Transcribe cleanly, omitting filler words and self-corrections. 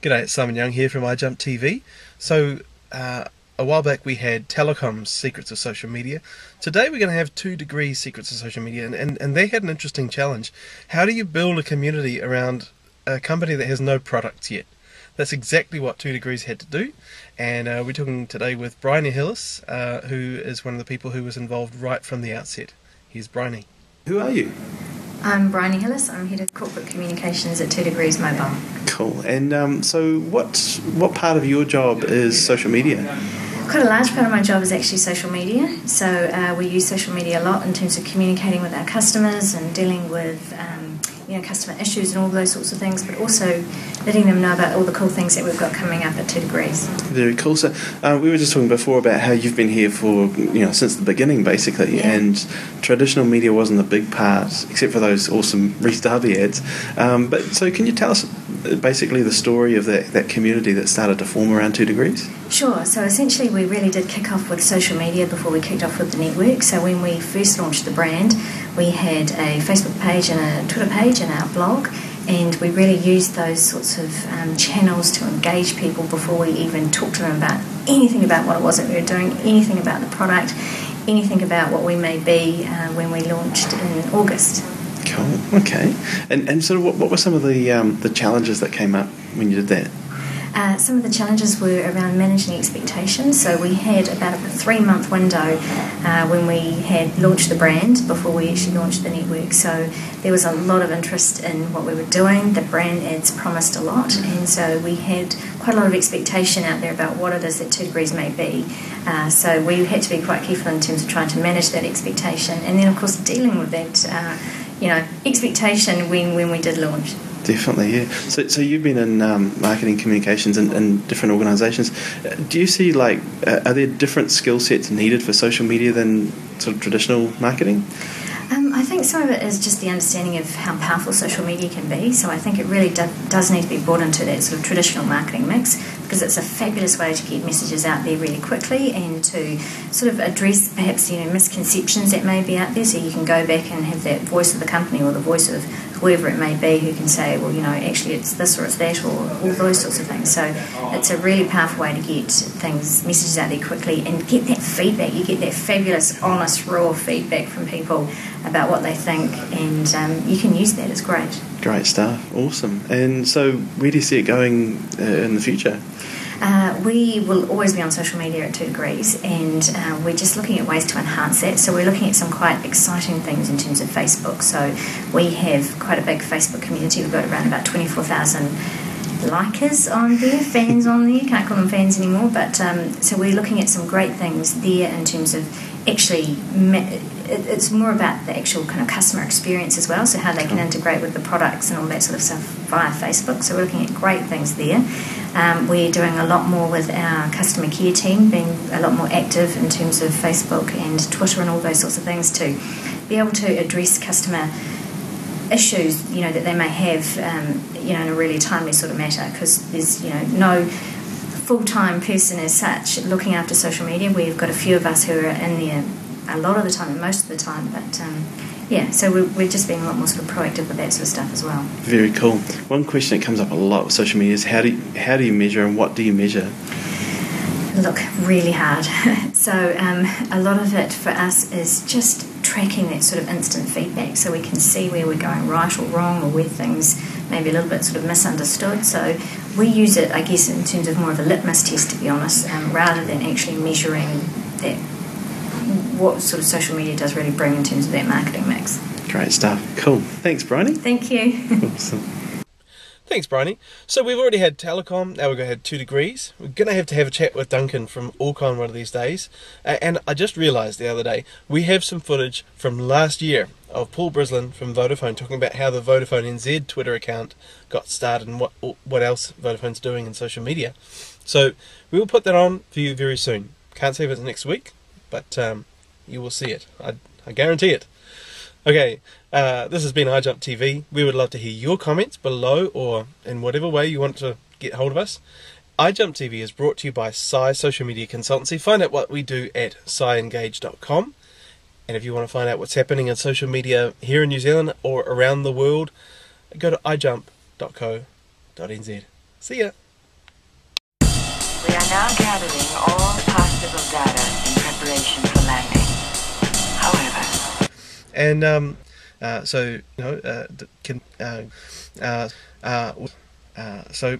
G'day, it's Simon Young here from iJumpTV. So, a while back we had Telecom's Secrets of Social Media. Today we're going to have 2degrees Secrets of Social Media, and they had an interesting challenge. How do you build a community around a company that has no products yet? That's exactly what 2degrees had to do, and we're talking today with Bryony Hillis, who is one of the people who was involved right from the outset. Here's Bryony. Who are you? I'm Bryony Hillis. I'm Head of Corporate Communications at 2degrees Mobile. Cool. And so what part of your job is social media? Quite a large part of my job is actually social media. So we use social media a lot in terms of communicating with our customers and dealing with customer issues and all those sorts of things, but also letting them know about all the cool things that we've got coming up at 2degrees. Very cool. So we were just talking before about how you've been here for since the beginning basically, and traditional media wasn't a big part except for those awesome Reese Darby ads. But so can you tell us basically the story of that community that started to form around 2degrees? Sure. So essentially we really did kick off with social media before we kicked off with the network. So when we first launched the brand, we had a Facebook page and a Twitter page and our blog, and we really used those sorts of channels to engage people before we even talked to them about anything about what it was that we were doing, anything about the product, anything about what we may be when we launched in August. Cool. Okay. And sort of what were some of the challenges that came up when you did that? Some of the challenges were around managing expectations. So we had about a 3-month window when we had launched the brand before we actually launched the network. So there was a lot of interest in what we were doing. The brand ads promised a lot, and so we had quite a lot of expectation out there about what it is that 2degrees may be. So we had to be quite careful in terms of trying to manage that expectation, and then of course dealing with that expectation when we did launch. Definitely, yeah. So you've been in marketing communications in different organisations. Do you see, are there different skill sets needed for social media than sort of traditional marketing? I think some of it is just the understanding of how powerful social media can be. So I think it really does need to be brought into that sort of traditional marketing mix, because it's a fabulous way to get messages out there really quickly and to sort of address perhaps misconceptions that may be out there. So you can go back and have that voice of the company or the voice of whoever it may be who can say, well, actually it's this or it's that, or all those sorts of things. So it's a really powerful way to get messages out there quickly and get that feedback. You get that fabulous, honest, raw feedback from people about what they think, and you can use that. It's great. Great stuff. Awesome. And so where do you see it going in the future? We will always be on social media at 2degrees, and we're just looking at ways to enhance that. So we're looking at some quite exciting things in terms of Facebook. So we have quite a big Facebook community. We've got around about 24,000 likers on there, fans on there. Can't call them fans anymore, but so we're looking at some great things there in terms of actually it's more about the actual kind of customer experience as well, so how they can integrate with the products and all that sort of stuff via Facebook. So we're looking at great things there. We're doing a lot more with our customer care team, being a lot more active in terms of Facebook and Twitter and all those sorts of things to be able to address customer issues that they may have in a really timely sort of matter, because there's no full-time person as such looking after social media. We've got a few of us who are in there a lot of the time and most of the time, but so we're just being a lot more sort of proactive with that sort of stuff as well. Very cool. One question that comes up a lot with social media is how do you measure, and what do you measure? Look, really hard. So a lot of it for us is just tracking that sort of instant feedback, so we can see where we're going right or wrong, or where things maybe a little bit sort of misunderstood. So we use it, I guess, in terms of more of a litmus test, to be honest, rather than actually measuring that what sort of social media does really bring in terms of that marketing mix. Great stuff. Cool. Thanks, Bryony. Thank you. Awesome. Thanks, Bryony. So we've already had Telecom, now we're going to have 2degrees. We're going to have a chat with Duncan from Allcon one of these days. And I just realised the other day, we have some footage from last year of Paul Brislin from Vodafone talking about how the Vodafone NZ Twitter account got started and what else Vodafone's doing in social media. So we will put that on for you very soon. Can't say if it's next week, but you will see it. I guarantee it. Okay, this has been iJumpTV. We would love to hear your comments below, or in whatever way you want to get hold of us. iJumpTV is brought to you by Sci Social Media Consultancy. Find out what we do at sciengage.com. And if you want to find out what's happening in social media here in New Zealand or around the world, go to ijump.co.nz. See ya! We are now gathering all possible data in preparation for landing. However, And so you know, so